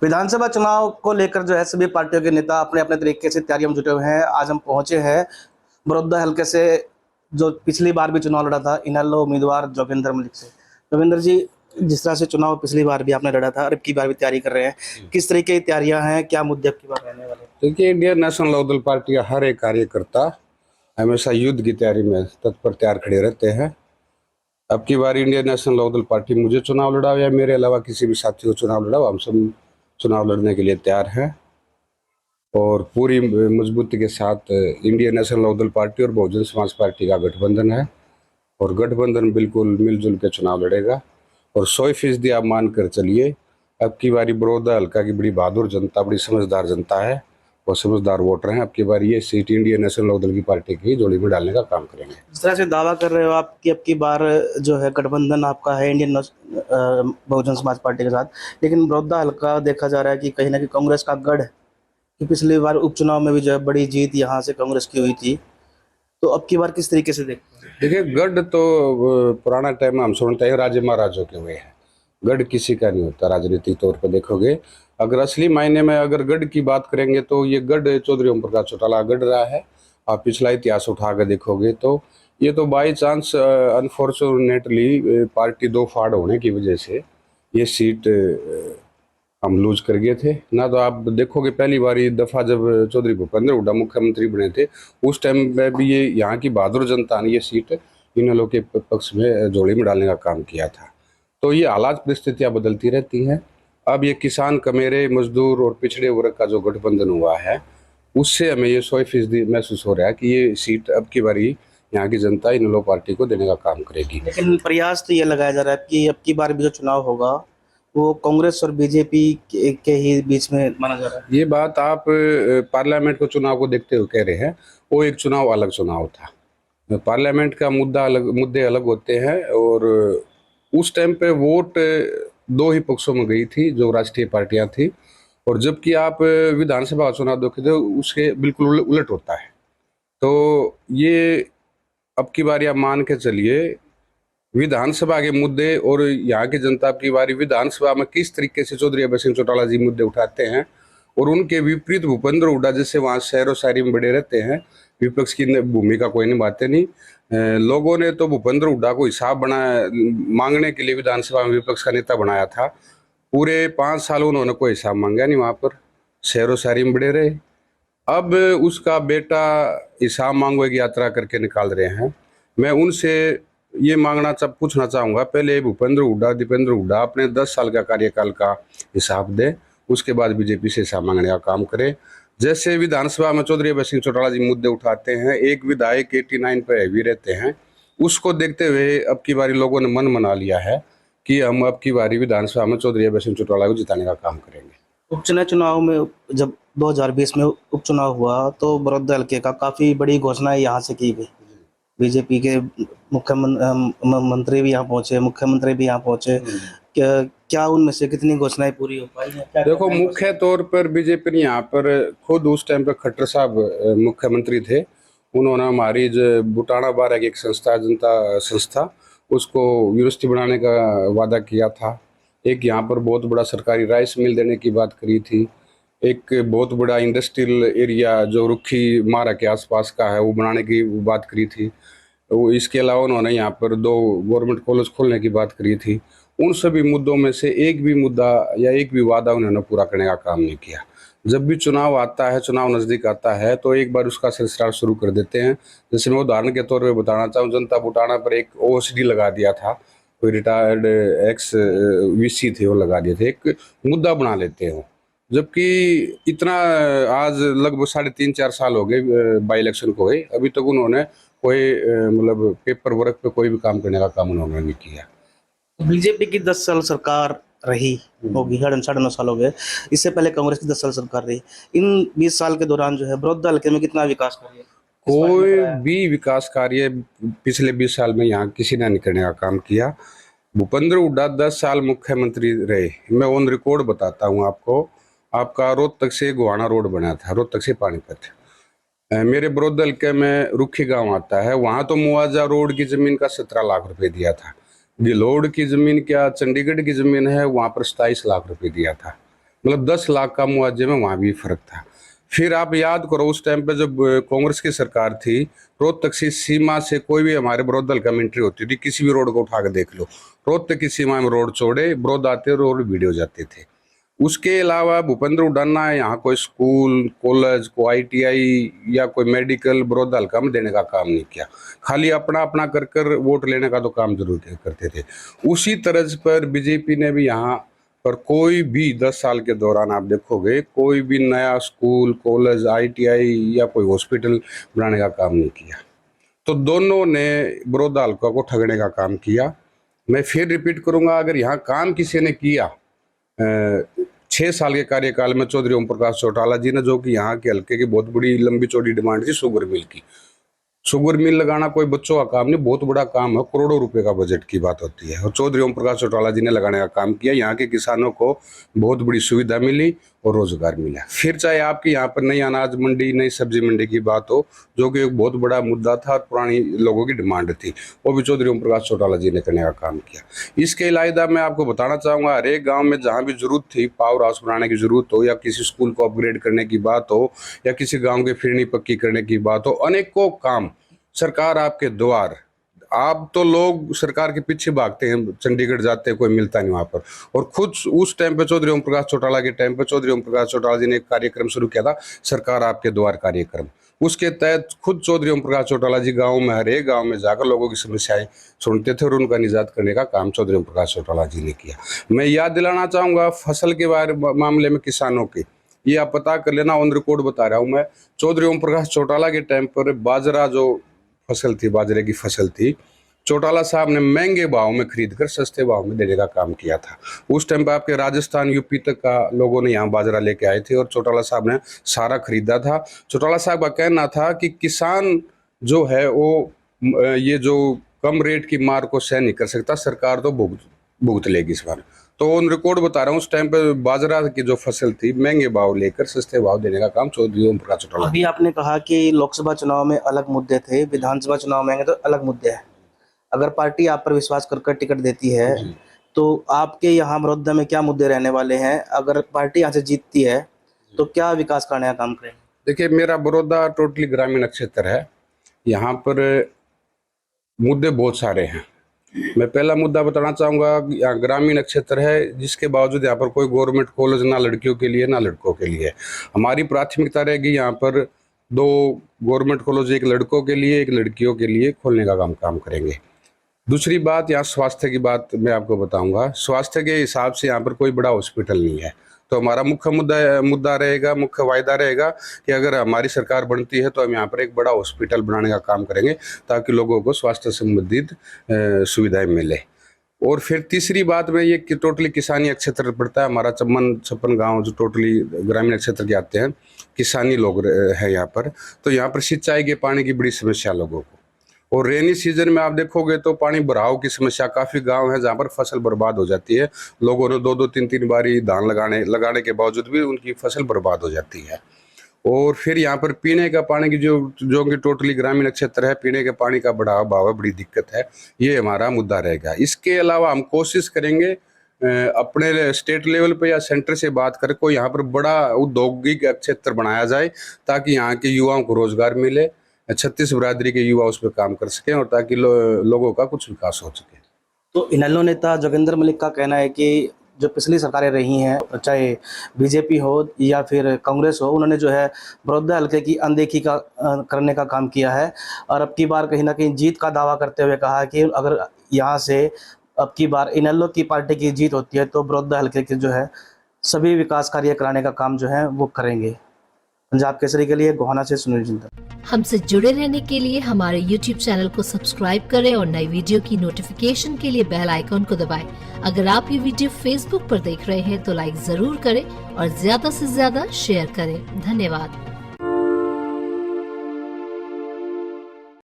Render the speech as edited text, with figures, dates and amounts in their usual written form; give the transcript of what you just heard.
विधानसभा चुनाव को लेकर जो है सभी पार्टियों के नेता अपने अपने तरीके से तैयारियों में जुटे हुए हैं। आज हम पहुंचे हैं बड़ौदा हल्के से, जो पिछली बार भी चुनाव लड़ा था इनेलो उम्मीदवार जोगिंदर मलिक से। जोगिंदर जी, जिस तरह से चुनाव पिछली बार भी आपने लड़ा था और अब की बार भी तैयारी कर रहे हैं, किस तरीके की तैयारियां हैं, क्या मुद्दे अब की बार रहने वाले हैं? देखिए, इंडियन नेशनल लोकदल पार्टी का हर एक कार्यकर्ता हमेशा युद्ध की तैयारी में तत्पर तैयार खड़े रहते हैं। अब की बार इंडियन नेशनल लोकदल पार्टी मुझे चुनाव लड़ाओ या मेरे अलावा किसी भी साथी को चुनाव लड़ाओ, हम सब चुनाव लड़ने के लिए तैयार हैं और पूरी मजबूती के साथ इंडियन नेशनल लोकदल पार्टी और बहुजन समाज पार्टी का गठबंधन है और गठबंधन बिल्कुल मिलजुल के चुनाव लड़ेगा। और 100% आप मान कर चलिए, अब की बारी बड़ौदा हल्का की बड़ी बहादुर जनता, बड़ी समझदार जनता है और समझदार वोटर हैं। अब की बार ये सीट इंडियन नेशनल लोकदल की पार्टी की झोली में डालने का काम करेंगे। जिस तरह से दावा कर रहे हो आप कि अब की बार जो है गठबंधन आपका है बहुजन समाज पार्टी के साथ, लेकिन बड़ौदा हल्का देखा जा रहा है कि कहीं ना कहीं कांग्रेस का गढ़ है कि पिछली बार उपचुनाव में भी जो है बड़ी जीत यहाँ से कांग्रेस की हुई थी। तो अब की बार किस तरीके से देखते हैं? देखिए, गढ़ तो पुराना टाइम में हम सुनते हैं राजे महाराजों के हुए हैं। गढ़ किसी का नहीं होता। राजनीतिक तौर पर देखोगे, अगर असली मायने में अगर गढ़ की बात करेंगे तो ये गढ़ चौधरी ओम प्रकाश चौटाला गढ़ रहा है। आप पिछला इतिहास उठा कर देखोगे तो ये तो बाई चांस अनफॉर्चुनेटली पार्टी दो फाड़ होने की वजह से ये सीट हम लूज कर गए थे ना। तो आप देखोगे, पहली बारी दफा जब चौधरी भूपेंद्र हुड्डा मुख्यमंत्री बने थे उस टाइम में भी ये यहाँ की बहादुर जनता ने ये सीट इन लोगों के पक्ष में झोली में डालने का काम किया था। तो ये हालात परिस्थितियां बदलती रहती हैं। अब ये किसान, कमेरे, मजदूर और पिछड़े वर्ग का जो गठबंधन हुआ है उससे हमें ये 100% महसूस हो रहा है कि ये सीट अब की बारी यहाँ की जनता इन लोग पार्टी को देने का काम करेगी। लेकिन प्रयास तो ये लगाया जा रहा है कि अब की बार भी जो चुनाव होगा वो कांग्रेस और बीजेपी के ही बीच में माना जा रहा है। ये बात आप पार्लियामेंट को चुनाव को देखते हुए कह रहे हैं। वो एक चुनाव अलग चुनाव था। पार्लियामेंट का मुद्दे अलग होते हैं और उस टाइम पे वोट दो ही पक्षों में गई थी जो राष्ट्रीय पार्टियां थी। और जबकि आप विधानसभा चुनाव देखे तो उसके बिल्कुल उलट होता है। तो ये अब की बार आप मान के चलिए, विधानसभा के मुद्दे और यहाँ की जनता की बारी विधानसभा में किस तरीके से चौधरी अभय सिंह चौटाला जी मुद्दे उठाते हैं और उनके विपरीत भूपेंद्र हुड्डा जैसे वहाँ शहरों शायरी में बड़े रहते हैं, विपक्ष की भूमिका कोई निभाते नहीं। लोगों ने तो भूपेंद्र हुड्डा को हिसाब बनाया मांगने के लिए विधानसभा में विपक्ष का नेता बनाया था। पूरे 5 साल उन्होंने कोई हिसाब मांगा नहीं, वहाँ पर शहरों शायरी में बड़े रहे। अब उसका बेटा हिसाब मांगो की यात्रा करके निकाल रहे हैं। मैं उनसे ये पूछना चाहूँगा, पहले भूपेंद्र हुड्डा, दीपेंद्र हुड्डा अपने 10 साल का कार्यकाल का हिसाब दे, उसके बाद बीजेपी से हिसाब मांगने का काम करे। जैसे विधानसभा में चौधरी अभय सिंह चौटाला जी मुद्दे उठाते हैं, एक विधायक 89 पे हैवी रहते हैं, उसको देखते हुए अब की बारी लोगों ने मन बना लिया है कि हम अब की बारी विधानसभा में चौधरी अभय सिंह चौटाला को जिताने का काम करेंगे। उपचुनाव चुनाव में जब 2020 में उपचुनाव हुआ तो बड़ौदा हल्के का काफी बड़ी घोषणा यहाँ से की गई। बीजेपी के मंत्री भी यहाँ पहुंचे, मुख्यमंत्री भी यहाँ पहुंचे। क्या क्या उनमें से कितनी घोषणाएं पूरी हो पाई हैं? देखो, मुख्य तौर पर बीजेपी ने यहाँ पर खुद उस टाइम पर खट्टर साहब मुख्यमंत्री थे। उन्होंने हमारी जो बुटाना बारह की एक संस्था, जनता संस्था, उसको यूनिवर्सिटी बनाने का वादा किया था। एक यहाँ पर बहुत बड़ा सरकारी राइस मिल देने की बात करी थी। एक बहुत बड़ा इंडस्ट्रियल एरिया जो रुखी मारा के आसपास का है वो बनाने की बात करी थी। वो इसके अलावा उन्होंने यहाँ पर 2 गवर्नमेंट कॉलेज खोलने की बात करी थी। उन सभी मुद्दों में से एक भी मुद्दा या एक भी वादा उन्होंने पूरा करने का काम नहीं किया। जब भी चुनाव आता है, चुनाव नज़दीक आता है तो एक बार उसका सिलसिला शुरू कर देते हैं। जैसे मैं उदाहरण के तौर पे बताना चाहूँ, जनता बुटाना पर एक ओएसडी लगा दिया था, कोई रिटायर्ड एक्स वीसी थे, वो लगा दिए थे, एक मुद्दा बना लेते हो। जबकि इतना आज लगभग 3.5-4 साल हो गए बाई इलेक्शन को हुए, अभी तक उन्होंने कोई मतलब पेपर वर्क पे कोई भी काम करने का काम उन्होंने नहीं किया। बीजेपी की 10 साल सरकार रही होगी, 9.5 साल हो गए। इससे पहले कांग्रेस की 10 साल सरकार रही। इन 20 साल के दौरान जो है बड़ौदा हल्के में कितना विकास कार्य कोई भी विकास कार्य पिछले 20 साल में यहाँ किसी ने नहीं करने का काम किया। भूपेंद्र हुड्डा 10 साल मुख्यमंत्री रहे। मैं ऑन रिकॉर्ड बताता हूँ आपको। आपका रोहतक से गोहाना रोड बना था, रोहतक से पानीपत। मेरे बड़ौदा हल्के में रुखी गांव आता है, वहां तो मुआवजा रोड की जमीन का 17 लाख रुपए दिया था। गिलोड की जमीन क्या चंडीगढ़ की जमीन है, वहां पर 27 लाख रुपए दिया था। मतलब 10 लाख का मुआवजे में वहाँ भी फर्क था। फिर आप याद करो उस टाइम पे जब कांग्रेस की सरकार थी, रोहतक की सीमा से कोई भी हमारे बड़ौदा हल्का में एंट्री होती थी, किसी भी रोड को उठा के देख लो, रोहतक की सीमा में रोड चौड़े, बड़ौदा आते रोड वीडियो जाते थे। उसके अलावा भूपेंद्र उडाना है यहाँ कोई स्कूल, कॉलेज, कोई ITI या कोई मेडिकल बड़ौदा हल्का में देने का काम नहीं किया, खाली अपना अपना कर कर वोट लेने का तो काम जरूर करते थे। उसी तर्ज पर बीजेपी ने भी यहाँ पर कोई भी 10 साल के दौरान आप देखोगे कोई भी नया स्कूल, कॉलेज, ITI या कोई हॉस्पिटल बनाने का काम नहीं किया। तो दोनों ने बड़ौदा हल्का को ठगने का काम किया। मैं फिर रिपीट करूंगा, अगर यहाँ काम किसी ने किया 6 साल के कार्यकाल में चौधरी ओम प्रकाश चौटाला जी ने, जो कि यहाँ के हल्के की बहुत बड़ी लंबी चौड़ी डिमांड थी शुगर मिल की। शुगर मिल लगाना कोई बच्चों का काम नहीं, बहुत बड़ा काम है, करोड़ों रुपए का बजट की बात होती है, और चौधरी ओम प्रकाश चौटाला जी ने लगाने का काम किया। यहाँ के किसानों को बहुत बड़ी सुविधा मिली और रोजगार मिला। फिर चाहे आपकी यहाँ पर नई अनाज मंडी, नई सब्जी मंडी की बात हो, जो कि एक बहुत बड़ा मुद्दा था और पुरानी लोगों की डिमांड थी, वो भी चौधरी ओम प्रकाश चौटाला जी ने करने का काम किया। इसके अलावा मैं आपको बताना चाहूँगा, हर एक गाँव में जहाँ भी जरूरत थी, पावर हाउस बनाने की जरूरत हो, या किसी स्कूल को अपग्रेड करने की बात हो, या किसी गाँव की फिरनी पक्की करने की बात हो, अनेकों काम सरकार आपके द्वार। आप तो लोग सरकार के पीछे भागते हैं, चंडीगढ़ जाते हैं, कोई मिलता नहीं वहां पर। और खुद उस टाइम पे चौधरी ओम प्रकाश चौटाला के टाइम पे चौधरी ओम प्रकाश चौटाला जी ने एक कार्यक्रम शुरू किया था, सरकार आपके द्वार कार्यक्रम। उसके तहत खुद चौधरी ओम प्रकाश चौटाला जी गाँव में, हर एक गाँव में जाकर लोगों की समस्याएं सुनते थे और उनका निजात करने का काम चौधरी ओम प्रकाश चौटाला जी ने किया। मैं याद दिलाना चाहूंगा फसल के मामले में किसानों की, ये आप पता कर लेना, ऑन रिकॉर्ड बता रहा हूँ मैं। चौधरी ओम प्रकाश चौटाला के टाइम पर बाजरा जो फसल थी, बाजरे की फसल थी, चौटाला साहब ने महंगे भाव में खरीद कर सस्ते भाव में देने का काम किया था। उस टाइम पर आपके राजस्थान, यूपी तक का लोगों ने यहाँ बाजरा लेके आए थे और चौटाला साहब ने सारा खरीदा था। चौटाला साहब का कहना था कि किसान जो है वो ये जो कम रेट की मार को सहन नहीं कर सकता, सरकार तो भुगत लेगी इस बार। तो ऑन रिकॉर्ड बता रहा हूँ, उस टाइम पे बाजरा की जो फसल थी महंगे भाव लेकर सस्ते भाव देने का काम चौधरी ओम प्रकाश चौटाला। अभी आपने कहा कि लोकसभा चुनाव में अलग मुद्दे थे, विधानसभा चुनाव में आएंगे तो अलग मुद्दे हैं। अगर पार्टी आप पर विश्वास कर टिकट देती है तो आपके यहाँ बड़ौदा में क्या मुद्दे रहने वाले हैं? अगर पार्टी यहाँ से जीतती है तो क्या विकास करने का काम करेंगे? देखिए, मेरा बड़ौदा टोटली ग्रामीण क्षेत्र है, यहाँ पर मुद्दे बहुत सारे हैं। मैं पहला मुद्दा बताना चाहूँगा, यहाँ ग्रामीण क्षेत्र है, जिसके बावजूद यहाँ पर कोई गवर्नमेंट कॉलेज ना लड़कियों के लिए ना लड़कों के लिए। हमारी प्राथमिकता रहेगी यहाँ पर 2 गवर्नमेंट कॉलेज, एक लड़कों के लिए एक लड़कियों के लिए खोलने का काम करेंगे। दूसरी बात, यहाँ स्वास्थ्य की बात मैं आपको बताऊंगा। स्वास्थ्य के हिसाब से यहाँ पर कोई बड़ा हॉस्पिटल नहीं है, तो हमारा मुख्य मुद्दा रहेगा, मुख्य वायदा रहेगा कि अगर हमारी सरकार बनती है तो हम यहाँ पर एक बड़ा हॉस्पिटल बनाने का काम करेंगे, ताकि लोगों को स्वास्थ्य संबंधित सुविधाएं मिले। और फिर तीसरी बात में ये कि टोटली किसानी क्षेत्र पड़ता है हमारा, 56 गाँव जो टोटली ग्रामीण क्षेत्र के आते हैं, किसानी लोग हैं यहाँ पर। तो यहाँ पर सिंचाई के पानी की बड़ी समस्या लोगों को, और रेनी सीजन में आप देखोगे तो पानी भराव की समस्या, काफ़ी गांव है जहां पर फसल बर्बाद हो जाती है। लोगों ने 2-2, 3-3 बारी धान लगाने के बावजूद भी उनकी फसल बर्बाद हो जाती है। और फिर यहाँ पर पीने का पानी की जो कि टोटली ग्रामीण क्षेत्र है, पीने के पानी का बड़ा अभाव है, बड़ी दिक्कत है, ये हमारा मुद्दा रहेगा। इसके अलावा हम कोशिश करेंगे अपने स्टेट लेवल पे या सेंटर से बात कर कोई यहाँ पर बड़ा औद्योगिक क्षेत्र बनाया जाए, ताकि यहाँ के युवाओं को रोजगार मिले, 36 बिरादरी के युवा उस पर काम कर सकें, और ताकि लोगों का कुछ विकास हो सके। तो इनेलो नेता जोगिंदर मलिक का कहना है कि जो पिछली सरकारें रही हैं, चाहे बीजेपी हो या फिर कांग्रेस हो, उन्होंने जो है बड़ौदा हल्के की अनदेखी करने का काम किया है, और अब की बार कहीं ना कहीं जीत का दावा करते हुए कहा कि अगर यहाँ से अब की बार इनेलो की पार्टी की जीत होती है तो बड़ौदा हल्के के जो है सभी विकास कार्य कराने का काम जो है वो करेंगे। पंजाब केसरी के लिए गोहाना से सुनील जिंदल। हमसे जुड़े रहने के लिए हमारे YouTube चैनल को सब्सक्राइब करें और नई वीडियो की नोटिफिकेशन के लिए बेल आइकॉन को दबाएं। अगर आप ये वीडियो Facebook पर देख रहे हैं तो लाइक जरूर करें और ज्यादा से ज्यादा शेयर करें। धन्यवाद।